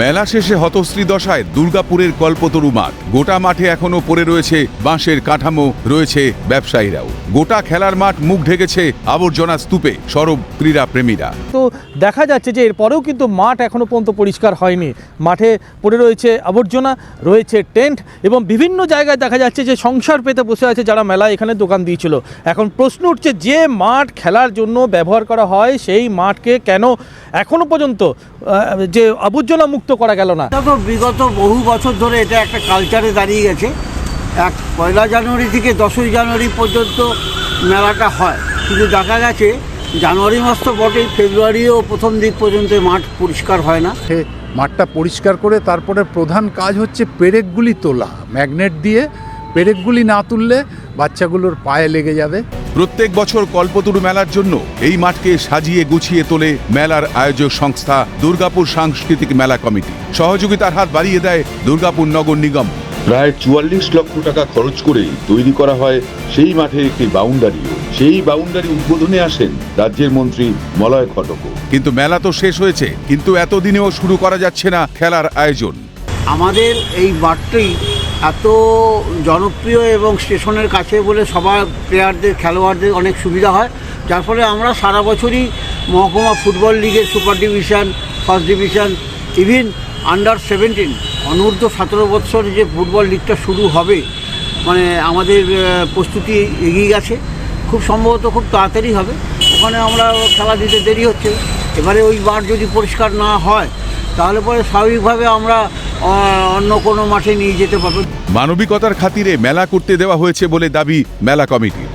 মেলা শেষে হতশ্রী দশায় দুর্গাপুরের কল্পতরু মাঠ। গোটা মাঠে এখনো পড়ে রয়েছে বাঁশের কাঠামো, রয়েছে ব্যবসায়ীরাও। গোটা খেলার মাঠ মুখ ঢেকেছে আবর্জনা স্তূপে সরব ক্রীড়া প্রেমীরা। তো দেখা যাচ্ছে যে এরপরেও কিন্তু মাঠ এখনো পর্যন্ত পরিষ্কার হয়নি। মাঠে পড়ে রয়েছে আবর্জনা, রয়েছে টেন্ট এবং বিভিন্ন জায়গায় দেখা যাচ্ছে যে সংসার পেতে বসে আছে যারা মেলায় এখানে দোকান দিয়েছিল। এখন প্রশ্ন উঠছে, যে মাঠ খেলার জন্য ব্যবহার করা হয় সেই মাঠকে কেন এখনো পর্যন্ত যে আবর্জনা মুক্ত করা গেল না? তো বিগত বহু বছর ধরে এটা একটা কালচারে দাঁড়িয়ে গেছে। পয়লা জানুয়ারি থেকে 10ই জানুয়ারি পর্যন্ত মেলাটা হয়, কিন্তু দেখা গেছে জানুয়ারি মাস তো বটেই, ফেব্রুয়ারিও প্রথম দিক পর্যন্ত মাঠ পরিষ্কার হয় না। মাঠটা পরিষ্কার করে তারপরে প্রধান কাজ হচ্ছে পেরেকগুলি তোলা, ম্যাগনেট দিয়ে। পেরেকগুলি না তুললে বাচ্চাগুলোর পায়ে লেগে যাবে। প্রত্যেক বছর কল্পতরু মেলার জন্য এই মাঠকে সাজিয়ে গুছিয়ে তোলে মেলার আয়োজক সংস্থা দুর্গাপুর সাংস্কৃতিক মেলা কমিটি। সহযোগিতার হাত বাড়িয়ে দেয় দুর্গাপুর নগর নিগম। প্রায় 44 লক্ষ টাকা খরচ করে তৈরি করা হয় সেই মাঠে একটি বাউন্ডারিও। সেই বাউন্ডারি উদ্বোধনে আসেন রাজ্যের মন্ত্রী মলয় ঘটক। কিন্তু মেলা তো শেষ হয়েছে, কিন্তু এতদিনেও শুরু করা যাচ্ছে না খেলার আয়োজন। আমাদের এই মাঠটি এত জনপ্রিয় এবং স্টেশনের কাছে বলে সবার প্লেয়ারদের, খেলোয়াড়দের অনেক সুবিধা হয়, যার ফলে আমরা সারা বছরই মহকুমা ফুটবল লিগের super division, first division, even under 17 অনূর্ধ্ব 17 বছর যে ফুটবল লিগটা শুরু হবে, মানে আমাদের প্রস্তুতি এগিয়ে গেছে। খুব সম্ভবত খুব তাড়াতাড়ি হবে। ওখানে আমরা খেলা দিতে দেরি হচ্ছে। এবারে ওই মাঠ যদি পরিষ্কার না হয় তাহলে পরে স্বাভাবিকভাবে আমরা অন্য কোনো মাঠে নিয়ে যেতে পারবো। মানবিকতার খাতিরে মেলা করতে দেওয়া হয়েছে বলে দাবি মেলা কমিটির।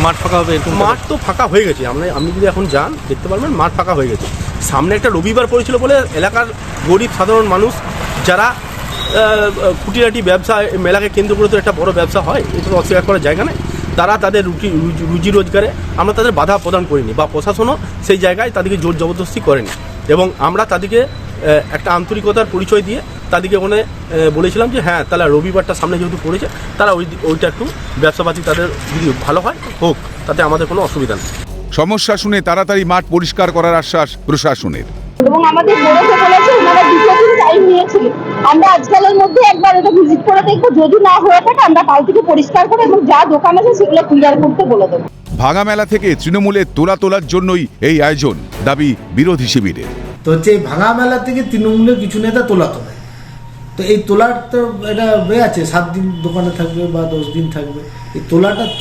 মাঠ ফাঁকা হবে, মাঠ তো ফাঁকা হয়ে গেছে। আপনি যদি এখন যান দেখতে পারবেন মাঠ ফাঁকা হয়ে গেছে। সামনে একটা রবিবার পড়েছিল বলে এলাকার গরিব সাধারণ মানুষ যারা খুঁটিনাটি ব্যবসা, মেলাকে কেন্দ্র করে তো একটা বড় ব্যবসা হয়, এটা তো অস্বীকার করার জায়গা নেই। তারা তাদের রুজি রোজগারে আমরা তাদের বাধা প্রদান করিনি, বা প্রশাসনও সেই জায়গায় তাদেরকে জোর জবরদস্তি করেনি। এবং আমরা তাদেরকে একটা আন্তরিকতার পরিচয় দিয়ে তাদেরকে ওখানে বলেছিলাম যে হ্যাঁ, তাহলে রবিবারটা সামনে যেহেতু পড়েছে, তারা ওইটা একটু ব্যবসাপাতি তাদের যদি ভালো হয় হোক, তাতে আমাদের কোনো অসুবিধা নেই। সমস্যা শুনে তাড়াতাড়ি মাঠ পরিষ্কার করার আশ্বাস প্রশাসনের। এবং আমাদের বড়কে বলেছে ওনারা 2 দিন টাইম নিয়েছিল। আমরা আজকালের মধ্যে একবার এটা ভিজিট করে দেখবো, যদি না হয়ে থাকে আমরা কাল থেকে পরিষ্কার করে এবং যা দোকান আছে সেগুলো ক্লিয়ার করতে বলে দেবো। ভাঙা মেলা থেকে তৃণমূলের তোলার জন্যই এই আয়োজন, দাবি বিরোধী শিবিরের। তো হচ্ছে এই ভাঙা মেলা থেকে তৃণমূলের কিছু নেতা তোলা, তো এই তোলার তো এটা হয়ে আছে 7 দিন দোকানে থাকবে বা 10 দিন থাকবে। এই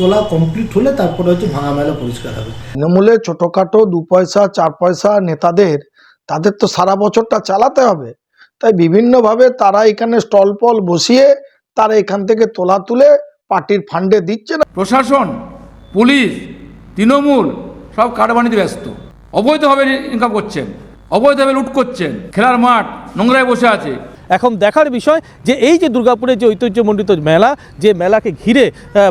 তোলা কমপ্লিট হলে তারপরে হচ্ছে ভাঙা মেলা পরিষ্কার হবে। তৃণমূলের ছোটোখাটো 2 পয়সা 4 পয়সা নেতাদের, তাদের তো সারা বছরটা চালাতে হবে, তাই বিভিন্নভাবে তারা এখানে স্টল পল বসিয়ে তারা এখান থেকে তোলা তুলে পার্টির ফান্ডে দিচ্ছে না। প্রশাসন, পুলিশ, তৃণমূল সব কারবানিতে ব্যস্ত। অবৈধভাবে ইনকাম করছেন, অবৈধভাবে লুট করছেন, খেলার মাঠ নোংরায় বসে আছে। এখন দেখার বিষয় যে এই যে দুর্গাপুরের যে ঐতিহ্যমণ্ডিত মেলা, যে মেলাকে ঘিরে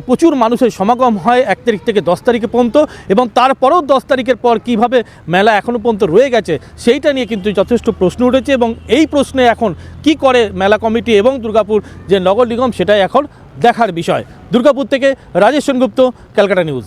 প্রচুর মানুষের সমাগম হয় 1 তারিখ থেকে 10 তারিখে পর্যন্ত, এবং তারপরেও 10 তারিখের পর কিভাবে মেলা এখনও পর্যন্ত রয়ে গেছে সেইটা নিয়ে কিন্তু যথেষ্ট প্রশ্ন উঠেছে। এবং এই প্রশ্নে এখন কি করে মেলা কমিটি এবং দুর্গাপুর যে নগর নিগম, সেটাই এখন দেখার বিষয়। দুর্গাপুর থেকে রাজেশ সেনগুপ্ত, ক্যালকাটা নিউজ।